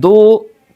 2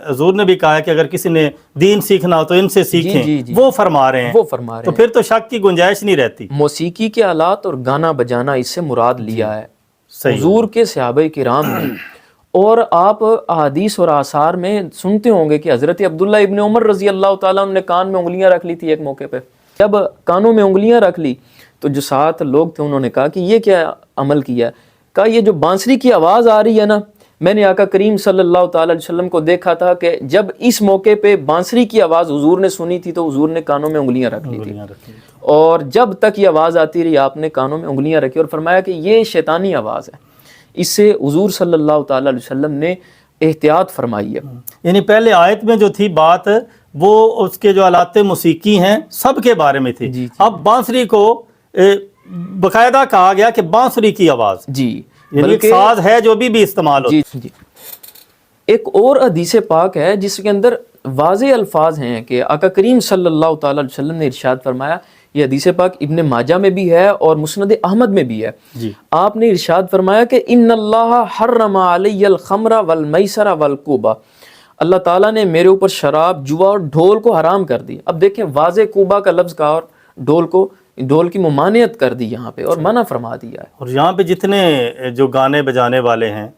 حضور نے بھی کہا ہے کہ اگر کسی نے دین سیکھنا ہو تو ان سے سیکھیں، جی جی وہ فرما رہے ہیں، وہ فرما رہے تو ہیں پھر تو شک کی گنجائش نہیں رہتی۔ موسیقی کے آلات اور گانا بجانا اس سے مراد لیا ہے صحیح حضور کے صحابہ کرام نے۔ اور آپ احادیث اور آثار میں سنتے ہوں گے کہ حضرت عبداللہ ابن عمر رضی اللہ تعالیٰ عنہ نے کان میں انگلیاں رکھ لی تھی ایک موقع پہ۔ جب کانوں میں انگلیاں رکھ لی تو جو ساتھ لوگ تھے انہوں نے کہا کہ یہ کیا عمل کیا؟ کہا یہ جو بانسری کی آواز آ رہی ہے نا، میں نے آقا کریم صلی اللہ تعالی علیہ وسلم کو دیکھا تھا کہ جب اس موقع پہ بانسری کی آواز حضور نے سنی تھی تو حضور نے کانوں میں انگلیاں رکھ لی تھی، اور جب تک یہ آواز آتی رہی آپ نے کانوں میں انگلیاں رکھی اور فرمایا کہ یہ شیطانی آواز ہے۔ اس سے حضور صلی اللہ تعالی علیہ وسلم نے احتیاط فرمائی ہے۔ یعنی پہلے آیت میں جو تھی بات وہ اس کے جو آلات موسیقی ہیں سب کے بارے میں تھی، اب بانسری کو باقاعدہ کہا گیا کہ بانسری کی آواز، جی یعنی ایک ساز ہے جو بھی استعمال ہوتا ہے۔ جی ایک اور حدیث پاک ہے جس کے اندر واضح الفاظ ہیں کہ آقا کریم صلی اللہ تعالی علیہ وسلم نے ارشاد فرمایا، یہ حدیث پاک ابن ماجہ میں بھی ہے اور مسند احمد میں بھی ہے۔ آپ نے ارشاد فرمایا کہ ان اللہ حرم علی الخمر والمیسر والکوبہ، اللہ تعالیٰ نے میرے اوپر شراب، جوا اور ڈھول کو حرام کر دی۔ اب دیکھیں واضح کوبہ کا لفظ کہا اور ڈھول کی ممانعت کر دی یہاں پہ اور منع فرما دیا ہے۔ اور یہاں پہ جتنے جو گانے بجانے والے ہیں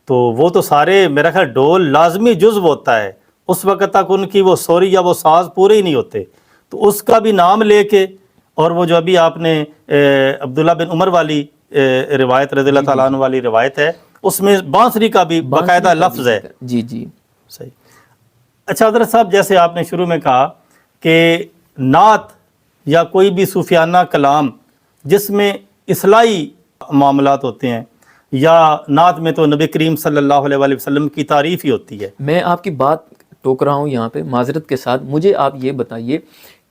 تو وہ تو سارے میرا خیال ڈھول لازمی جزو ہوتا ہے، اس وقت تک ان کی وہ سوری یا وہ ساز پورے ہی نہیں ہوتے، تو اس کا بھی نام لے کے، اور وہ جو ابھی آپ نے عبداللہ بن عمر والی روایت رضی اللہ تعالیٰ عنہ والی روایت ہے اس میں بانسری کا بھی باقاعدہ لفظ ہے۔ جی جی صحیح۔ اچھا حضرت صاحب، جیسے آپ نے شروع میں کہا کہ نعت یا کوئی بھی صوفیانہ کلام جس میں اصلاحی معاملات ہوتے ہیں، یا نعت میں تو نبی کریم صلی اللہ علیہ وآلہ وسلم کی تعریف ہی ہوتی ہے۔ میں آپ کی بات ٹوک رہا ہوں یہاں پہ معذرت کے ساتھ، مجھے آپ یہ بتائیے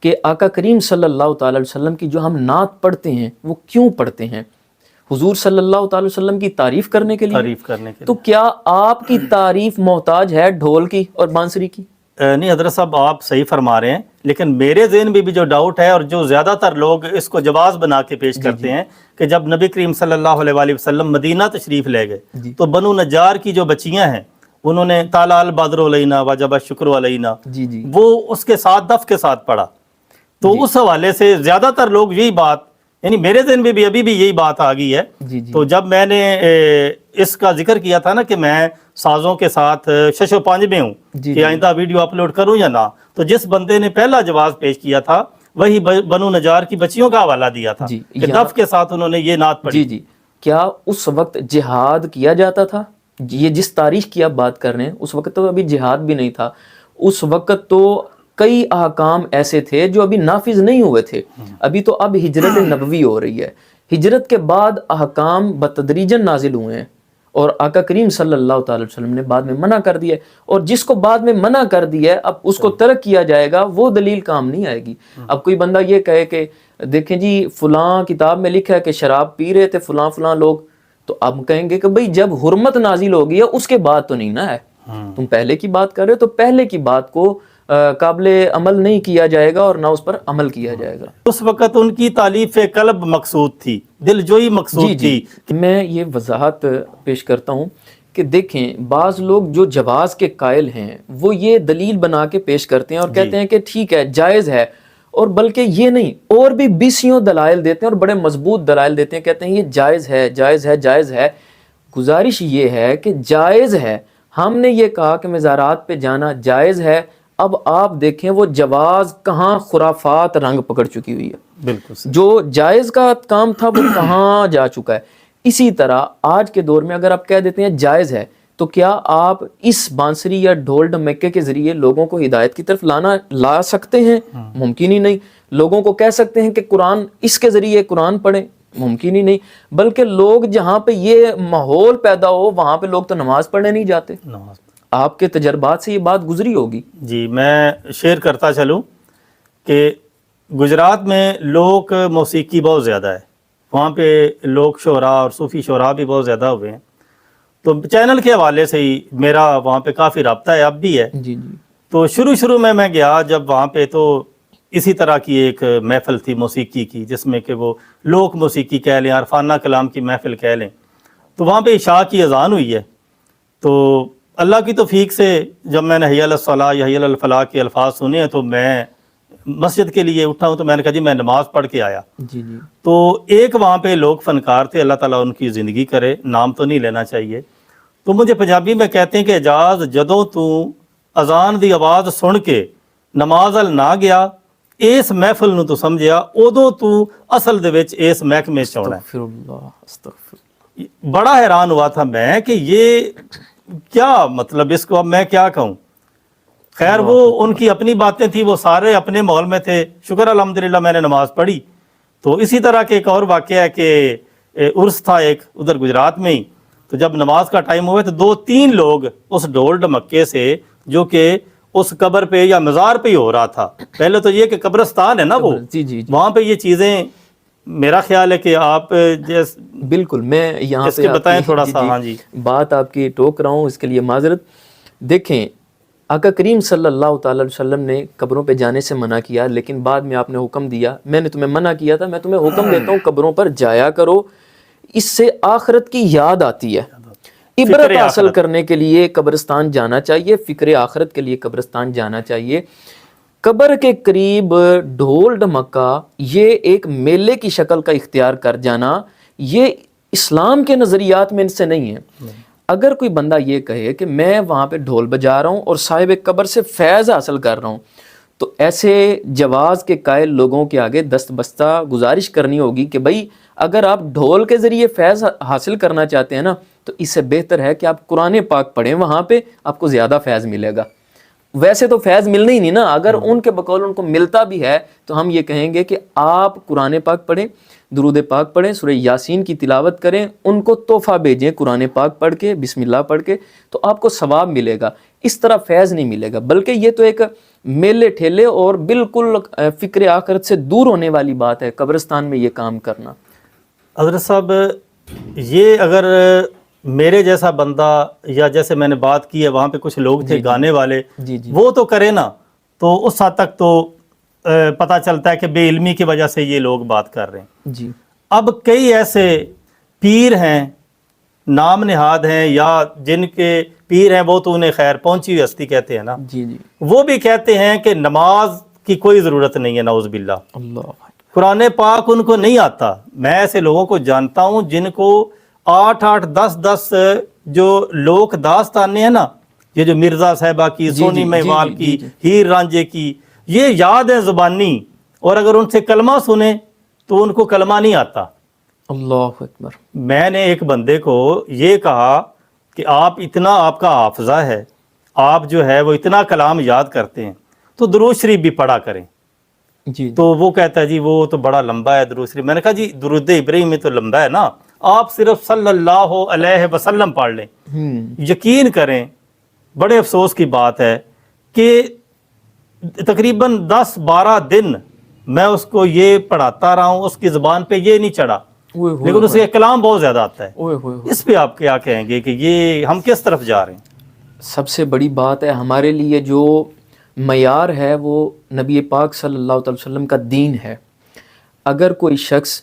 کہ آقا کریم صلی اللہ تعالی علیہ وسلم کی جو ہم نعت پڑھتے ہیں وہ کیوں پڑھتے ہیں؟ حضور صلی اللہ تعالی وسلم کی تعریف کرنے کے لیے؟ تعریف کرنے کے لیے۔ تو کیا آپ کی تعریف محتاج ہے ڈھول کی اور بانسری کی؟ نہیں حضرت صاحب، آپ صحیح فرما رہے ہیں، لیکن میرے ذہن میں بھی جو ڈاؤٹ ہے اور جو زیادہ تر لوگ اس کو جواز بنا کے پیش کرتے ہیں کہ جب نبی کریم صلی اللہ علیہ وآلہ وسلم مدینہ تشریف لے گئے تو بنو نجار کی جو بچیاں ہیں انہوں نے طالع البدر علینا وجب الشکر علینا، وہ اس کے ساتھ دف کے ساتھ پڑھا، تو اس حوالے سے زیادہ تر لوگ یہی بات، یعنی میرے ذہن میں بھی ابھی بھی یہی بات آ گئی ہے۔ تو جب میں نے اس کا ذکر کیا تھا نا کہ میں سازوں کے ساتھ شش و پانج میں ہوں کہ آئندہ ویڈیو اپلوڈ کروں یا نہ، تو جس بندے نے پہلا جواز پیش کیا تھا وہی بنو نجار کی بچیوں کا حوالہ دیا تھا کہ دف کے ساتھ انہوں نے یہ نعت پڑھی۔ جی کیا اس وقت جہاد کیا جاتا تھا؟ یہ جس تاریخ کی آپ بات کر رہے ہیں اس وقت تو ابھی جہاد بھی نہیں تھا، اس وقت تو کئی احکام ایسے تھے جو ابھی نافذ نہیں ہوئے تھے، ابھی تو اب ہجرت نبوی ہو رہی ہے، ہجرت کے بعد احکام بتدریجاً نازل ہوئے ہیں اور آقا کریم صلی اللہ تعالی وسلم نے بعد میں منع کر دیا ہے، اور جس کو بعد میں منع کر دیا ہے اب اس کو ترک کیا جائے گا، وہ دلیل کام نہیں آئے گی۔ اب کوئی بندہ یہ کہے کہ دیکھیں جی فلاں کتاب میں لکھا ہے کہ شراب پی رہے تھے فلاں لوگ، تو اب کہیں گے کہ بھئی جب حرمت نازل ہوگی ہے اس کے بعد تو نہیں نہ ہے، تم پہلے کی بات کر رہے ہو، تو پہلے کی بات کو قابل عمل نہیں کیا جائے گا اور نہ اس پر عمل کیا جائے گا۔ اس وقت ان کی تالیف قلب مقصود تھی، دل جوئی مقصود تھی۔ میں یہ وضاحت پیش کرتا ہوں کہ دیکھیں بعض لوگ جو جواز کے قائل ہیں وہ یہ دلیل بنا کے پیش کرتے ہیں اور کہتے ہیں کہ ٹھیک ہے جائز ہے، اور بلکہ یہ نہیں اور بھی بیسیوں دلائل دیتے ہیں اور بڑے مضبوط دلائل دیتے ہیں، کہتے ہیں یہ جائز ہے جائز ہے جائز ہے۔ گزارش یہ ہے کہ جائز ہے، ہم نے یہ کہا کہ مزارات پہ جانا جائز ہے، اب آپ دیکھیں وہ جواز کہاں خرافات رنگ پکڑ چکی ہوئی ہے، بالکل جو جائز کا کام تھا وہ کہاں جا چکا ہے۔ اسی طرح آج کے دور میں اگر آپ کہہ دیتے ہیں جائز ہے تو کیا آپ اس بانسری یا ڈھول ڈھمکے کے ذریعے لوگوں کو ہدایت کی طرف لا سکتے ہیں؟ ممکن ہی نہیں۔ لوگوں کو کہہ سکتے ہیں کہ قرآن اس کے ذریعے قرآن پڑھیں؟ ممکن ہی نہیں۔ بلکہ لوگ جہاں پہ یہ ماحول پیدا ہو وہاں پہ لوگ تو نماز پڑھنے نہیں جاتے۔ آپ کے تجربات سے یہ بات گزری ہوگی۔ جی میں شیئر کرتا چلوں کہ گجرات میں لوک موسیقی بہت زیادہ ہے، وہاں پہ لوک شعراء اور صوفی شعراء بھی بہت زیادہ ہوئے ہیں، تو چینل کے حوالے سے ہی میرا وہاں پہ کافی رابطہ ہے، اب بھی ہے۔ تو شروع میں گیا جب وہاں پہ، تو اسی طرح کی ایک محفل تھی موسیقی کی جس میں کہ وہ لوک موسیقی کہہ لیں، عرفانہ کلام کی محفل کہہ لیں، تو وہاں پہ عشاء کی اذان ہوئی ہے، تو اللہ کی توفیق سے جب میں نے حی علی الصلاۃ یا حی علی الفلاح کے الفاظ سنے ہیں تو میں مسجد کے لیے اٹھا ہوں، تو میں نے کہا جی میں نماز پڑھ کے آیا۔ جی جی تو ایک وہاں پہ لوگ فنکار تھے، اللہ تعالیٰ ان کی زندگی کرے، نام تو نہیں لینا چاہیے، تو مجھے پنجابی میں کہتے ہیں کہ اعجاز جدوں تو اذان دی آواز سن کے نماز ال نہ گیا، اس محفل نو تو سمجھیا ادوں تو اصل دے وچ اس محکمے چ آਉਣਾ ہے۔ استغفر اللہ استغفر اللہ۔ بڑا حیران ہوا تھا میں کہ یہ کیا مطلب، اس کو اب میں کیا کہوں۔ خیر وہ ان کی اپنی باتیں تھی، وہ سارے اپنے ماحول میں تھے، شکر الحمدللہ میں نے نماز پڑھی۔ تو اسی طرح کے ایک اور واقعہ ہے کہ عرس تھا ایک ادھر گجرات میں ہی، تو جب نماز کا ٹائم ہوا تو 2-3 لوگ اس ڈھول ڈمکے سے، جو کہ اس قبر پہ یا مزار پہ ہی ہو رہا تھا، پہلے تو یہ کہ قبرستان ہے نا وہ، جی جی جی وہاں پہ یہ چیزیں، میرا خیال ہے کہ آپ بالکل، میں یہاں اس پہ کے آپ بتائیں کی- تھوڑا جی سا۔ جی، ہاں جی بات آپ کی ٹوک رہا ہوں، اس کے لیے معذرت۔ دیکھیں آقا کریم صلی اللہ تعالی علیہ وسلم نے قبروں پہ جانے سے منع کیا، لیکن بعد میں آپ نے حکم دیا، میں نے تمہیں منع کیا تھا، میں تمہیں حکم دیتا ہوں قبروں پر جایا کرو، اس سے آخرت کی یاد آتی ہے۔ عبرت فکر حاصل آخرت۔ کرنے کے لیے قبرستان جانا چاہیے، فکر آخرت کے لیے قبرستان جانا چاہیے۔ قبر کے قریب ڈھول ڈھمکا، یہ ایک میلے کی شکل کا اختیار کر جانا، یہ اسلام کے نظریات میں ان سے نہیں ہے۔ اگر کوئی بندہ یہ کہے کہ میں وہاں پہ ڈھول بجا رہا ہوں اور صاحب قبر سے فیض حاصل کر رہا ہوں، تو ایسے جواز کے قائل لوگوں کے آگے دست بستہ گزارش کرنی ہوگی کہ بھائی اگر آپ ڈھول کے ذریعے فیض حاصل کرنا چاہتے ہیں نا، تو اس سے بہتر ہے کہ آپ قرآن پاک پڑھیں، وہاں پہ آپ کو زیادہ فیض ملے گا۔ ویسے تو فیض ملنا ہی نہیں نا، اگر ان کے بقول ان کو ملتا بھی ہے تو ہم یہ کہیں گے کہ آپ قرآن پاک پڑھیں، درود پاک پڑھیں، سورہ یاسین کی تلاوت کریں، ان کو تحفہ بھیجیں قرآن پاک پڑھ کے، بسم اللہ پڑھ کے، تو آپ کو ثواب ملے گا، اس طرح فیض نہیں ملے گا۔ بلکہ یہ تو ایک میلے ٹھیلے اور بالکل فکر آخرت سے دور ہونے والی بات ہے قبرستان میں یہ کام کرنا۔ حضرت صاحب، یہ اگر میرے جیسا بندہ، یا جیسے میں نے بات کی ہے وہاں پہ کچھ لوگ تھے گانے والے، جی جی وہ تو کرے نا، تو اس حد تک تو پتہ چلتا ہے کہ بے علمی کی وجہ سے یہ لوگ بات کر رہے ہیں۔ جی اب کئی ایسے پیر ہیں، نام نہاد ہیں، یا جن کے پیر ہیں وہ تو انہیں خیر پہنچی ہوئی ہستی کہتے ہیں نا، جی جی وہ بھی کہتے ہیں کہ نماز کی کوئی ضرورت نہیں ہے، نعوذ باللہ، اللہ قرآن پاک ان کو نہیں آتا۔ میں ایسے لوگوں کو جانتا ہوں جن کو 8-8 10-10 جو لوک داستانیں ہیں نا، یہ جو مرزا صاحبہ کی، جی سونی جی میوال جی کی، جی ہیر رانجھے کی، یہ یاد ہے زبانی، اور اگر ان سے کلمہ سنیں تو ان کو کلمہ نہیں آتا۔ اللہ اکبر۔ میں نے ایک بندے کو یہ کہا کہ آپ اتنا، آپ کا حافظہ ہے، آپ جو ہے وہ اتنا کلام یاد کرتے ہیں، تو درود شریف بھی پڑھا کریں۔ جی تو وہ کہتا ہے جی وہ تو بڑا لمبا ہے درود شریف۔ میں نے کہا جی درود ابراہیم میں تو لمبا ہے نا، آپ صرف صلی اللہ علیہ وسلم پڑھ لیں۔ یقین کریں، بڑے افسوس کی بات ہے کہ تقریباً 10-12 دن میں اس کو یہ پڑھاتا رہا ہوں، اس کی زبان پہ یہ نہیں چڑھا، لیکن اسے کلام بہت زیادہ آتا ہے۔ اس پہ آپ کیا کہیں گے کہ یہ ہم کس طرف جا رہے ہیں؟ سب سے بڑی بات ہے ہمارے لیے جو معیار ہے وہ نبی پاک صلی اللہ تعالی وسلم کا دین ہے۔ اگر کوئی شخص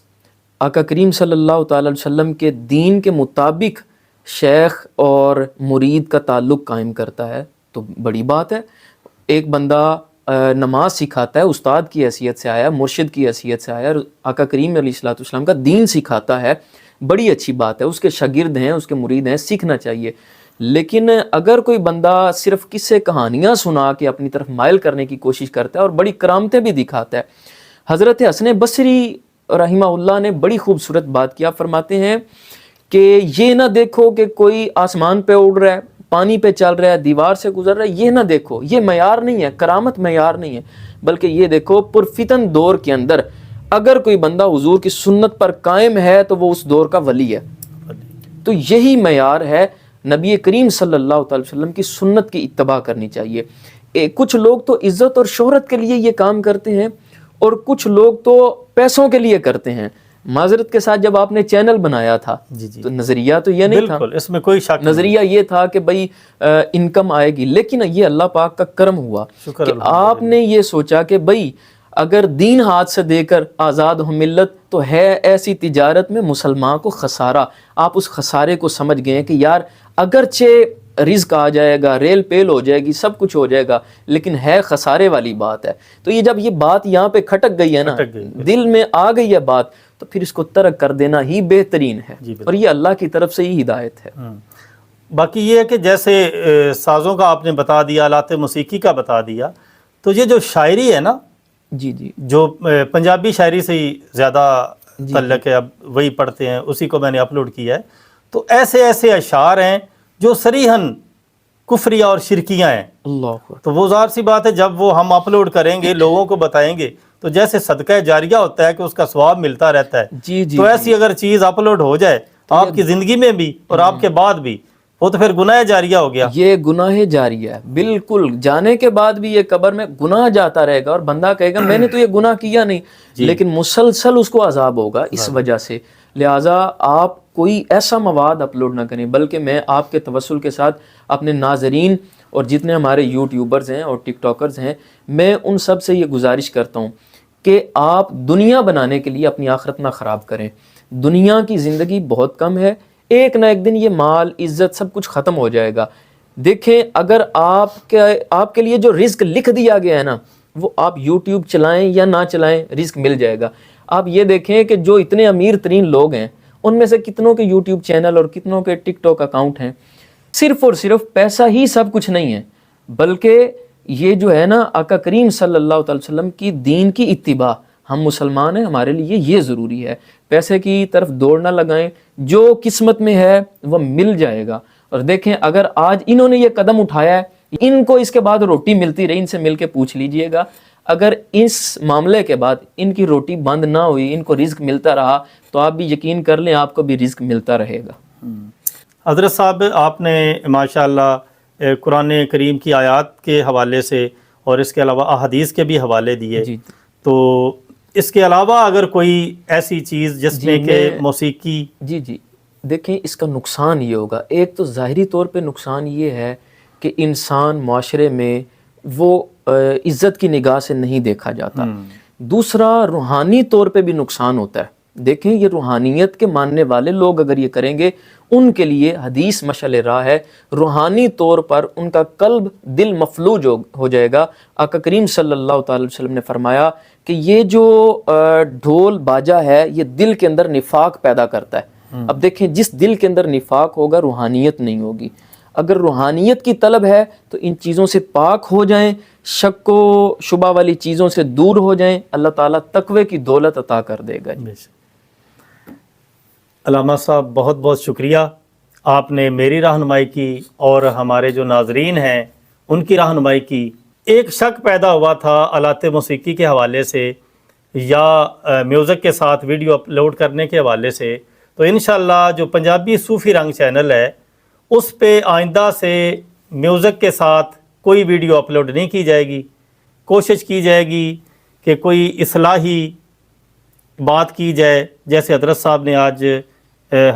آقا کریم صلی اللہ تعالی وسلم کے دین کے مطابق شیخ اور مرید کا تعلق قائم کرتا ہے تو بڑی بات ہے۔ ایک بندہ نماز سکھاتا ہے، استاد کی حیثیت سے آیا، مرشد کی حیثیت سے آیا، اور آقا کریم علیہ الصلوۃ والسلام کا دین سکھاتا ہے، بڑی اچھی بات ہے، اس کے شاگرد ہیں، اس کے مرید ہیں، سیکھنا چاہیے۔ لیکن اگر کوئی بندہ صرف قصے کہانیاں سنا کے اپنی طرف مائل کرنے کی کوشش کرتا ہے اور بڑی کرامتیں بھی دکھاتا ہے، حضرت حسن بصری رحمہ اللہ نے بڑی خوبصورت بات کیا، فرماتے ہیں کہ یہ نہ دیکھو کہ کوئی آسمان پہ اڑ رہا ہے، پانی پہ چل رہا ہے، دیوار سے گزر رہا ہے، یہ نہ دیکھو، یہ معیار نہیں ہے، کرامت معیار نہیں ہے، بلکہ یہ دیکھو پرفتن دور کے اندر اگر کوئی بندہ حضور کی سنت پر قائم ہے تو وہ اس دور کا ولی ہے۔ تو یہی معیار ہے، نبی کریم صلی اللہ تعالی وسلم کی سنت کی اتباع کرنی چاہیے۔ کچھ لوگ تو عزت اور شہرت کے لیے یہ کام کرتے ہیں اور کچھ لوگ تو پیسوں کے لیے کرتے ہیں۔ معذرت کے ساتھ جب آپ نے چینل بنایا تھا تو نظریہ تو یہ نہیں تھا، بالکل اس میں کوئی شک نہیں، نظریہ یہ تھا کہ بھائی انکم آئے گی، لیکن یہ اللہ پاک کا کرم ہوا کہ آپ نے یہ سوچا کہ بھائی اگر دین ہاتھ سے دے کر آزاد ہو ملت تو ہے ایسی تجارت میں مسلمان کو خسارہ۔ آپ اس خسارے کو سمجھ گئے کہ یار اگرچہ رزق آ جائے گا، ریل پیل ہو جائے گی، سب کچھ ہو جائے گا، لیکن ہے خسارے والی بات ہے۔ تو یہ جب یہ بات یہاں پہ کھٹک گئی ہے نا، دل میں آ گئی ہے بات، تو پھر اس کو ترک کر دینا ہی بہترین ہے، اور یہ اللہ کی طرف سے ہی ہدایت ہے۔ باقی یہ ہے کہ جیسے سازوں کا آپ نے بتا دیا، آلات موسیقی کا بتا دیا، تو یہ جو شاعری ہے نا، جی جی جو پنجابی شاعری سے ہی زیادہ تعلق ہے، اب وہی پڑھتے ہیں، اسی کو میں نے اپلوڈ کیا ہے، تو ایسے ایسے اشعار ہیں جو صریحاً کفریہ اور شرکیہ ہیں۔ اللہ، تو وہ ظاہر سی بات ہے جب وہ ہم اپلوڈ کریں گے، لوگوں کو بتائیں گے، تو جیسے صدقہ جاریہ ہوتا ہے کہ اس کا ثواب ملتا رہتا ہے، جی جی تو ایسی اگر چیز اپلوڈ ہو جائے آپ کی زندگی میں بھی اور آپ کے بعد بھی، وہ تو پھر گناہ جاریہ ہو گیا۔ یہ گناہ جاریہ ہے، بالکل، جانے کے بعد بھی یہ قبر میں گناہ جاتا رہے گا، اور بندہ کہے گا میں نے تو یہ گناہ کیا نہیں، لیکن مسلسل اس کو عذاب ہوگا اس وجہ سے۔ لہٰذا آپ کوئی ایسا مواد اپلوڈ نہ کریں، بلکہ میں آپ کے توسل کے ساتھ اپنے ناظرین اور جتنے ہمارے یوٹیوبرز ہیں اور ٹک ٹاکرز ہیں، میں ان سب سے یہ گزارش کرتا ہوں کہ آپ دنیا بنانے کے لیے اپنی آخرت نہ خراب کریں۔ دنیا کی زندگی بہت کم ہے، ایک نہ ایک دن یہ مال، عزت، سب کچھ ختم ہو جائے گا۔ دیکھیں، اگر آپ کے لیے جو رزق لکھ دیا گیا ہے نا، وہ آپ یوٹیوب چلائیں یا نہ چلائیں، رزق مل جائے گا۔ آپ یہ دیکھیں کہ جو اتنے امیر ترین لوگ ہیں، ان میں سے کتنوں کے یوٹیوب چینل اور کتنوں کے ٹک ٹاک اکاؤنٹ ہیں۔ صرف اور صرف پیسہ ہی سب کچھ نہیں ہے، بلکہ یہ جو ہے نا، آقا کریم صلی اللہ تعالی وسلم کی دین کی اتباع، ہم مسلمان ہیں، ہمارے لیے یہ ضروری ہے۔ پیسے کی طرف دوڑ نہ لگائیں، جو قسمت میں ہے وہ مل جائے گا۔ اور دیکھیں، اگر آج انہوں نے یہ قدم اٹھایا ہے، ان کو اس کے بعد روٹی ملتی رہی، ان سے مل کے پوچھ لیجئے گا، اگر اس معاملے کے بعد ان کی روٹی بند نہ ہوئی، ان کو رزق ملتا رہا، تو آپ بھی یقین کر لیں آپ کو بھی رزق ملتا رہے گا۔ حضرت صاحب، آپ نے ماشاءاللہ قرآن کریم کی آیات کے حوالے سے اور اس کے علاوہ احادیث کے بھی حوالے دیے، جی تو اس کے علاوہ اگر کوئی ایسی چیز جس میں کہ موسیقی، جی دیکھیں، اس کا نقصان یہ ہوگا، ایک تو ظاہری طور پہ نقصان یہ ہے کہ انسان معاشرے میں وہ عزت کی نگاہ سے نہیں دیکھا جاتا۔ دوسرا، روحانی طور پہ بھی نقصان ہوتا ہے۔ دیکھیں، یہ روحانیت کے ماننے والے لوگ اگر یہ کریں گے، ان کے لیے حدیث مشعل راہ ہے، روحانی طور پر ان کا قلب، دل مفلوج ہو جائے گا۔ آقا کریم صلی اللہ تعالی وسلم نے فرمایا کہ یہ جو ڈھول باجا ہے، یہ دل کے اندر نفاق پیدا کرتا ہے۔ اب دیکھیں، جس دل کے اندر نفاق ہوگا، روحانیت نہیں ہوگی۔ اگر روحانیت کی طلب ہے تو ان چیزوں سے پاک ہو جائیں، شک و شبہ والی چیزوں سے دور ہو جائیں، اللہ تعالیٰ تقوی کی دولت عطا کر دے گا۔ علامہ صاحب، بہت بہت شکریہ، آپ نے میری رہنمائی کی اور ہمارے جو ناظرین ہیں ان کی رہنمائی کی۔ ایک شک پیدا ہوا تھا آلات موسیقی کے حوالے سے یا میوزک کے ساتھ ویڈیو اپلوڈ کرنے کے حوالے سے، تو انشاءاللہ جو پنجابی صوفی رنگ چینل ہے، اس پہ آئندہ سے میوزک کے ساتھ کوئی ویڈیو اپلوڈ نہیں کی جائے گی۔ کوشش کی جائے گی کہ کوئی اصلاحی بات کی جائے، جیسے حضرت صاحب نے آج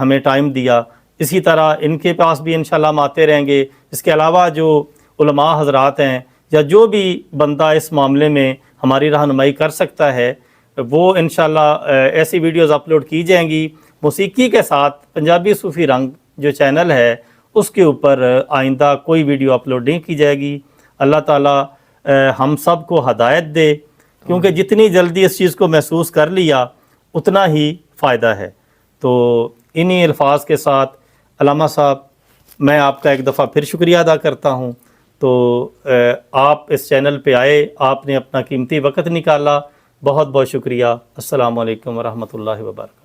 ہمیں ٹائم دیا، اسی طرح ان کے پاس بھی انشاءاللہ ہم آتے رہیں گے۔ اس کے علاوہ جو علماء حضرات ہیں یا جو بھی بندہ اس معاملے میں ہماری رہنمائی کر سکتا ہے، وہ انشاءاللہ ایسی ویڈیوز اپلوڈ کی جائیں گی موسیقی کے ساتھ۔ پنجابی صوفی رنگ جو چینل ہے، اس کے اوپر آئندہ کوئی ویڈیو اپلوڈ نہیں کی جائے گی۔ اللہ تعالیٰ ہم سب کو ہدایت دے، کیونکہ جتنی جلدی اس چیز کو محسوس کر لیا اتنا ہی فائدہ ہے۔ تو انہی الفاظ کے ساتھ علامہ صاحب، میں آپ کا ایک دفعہ پھر شکریہ ادا کرتا ہوں۔ تو آپ اس چینل پہ آئے، آپ نے اپنا قیمتی وقت نکالا، بہت بہت شکریہ۔ السلام علیکم ورحمۃ اللہ وبرکاتہ۔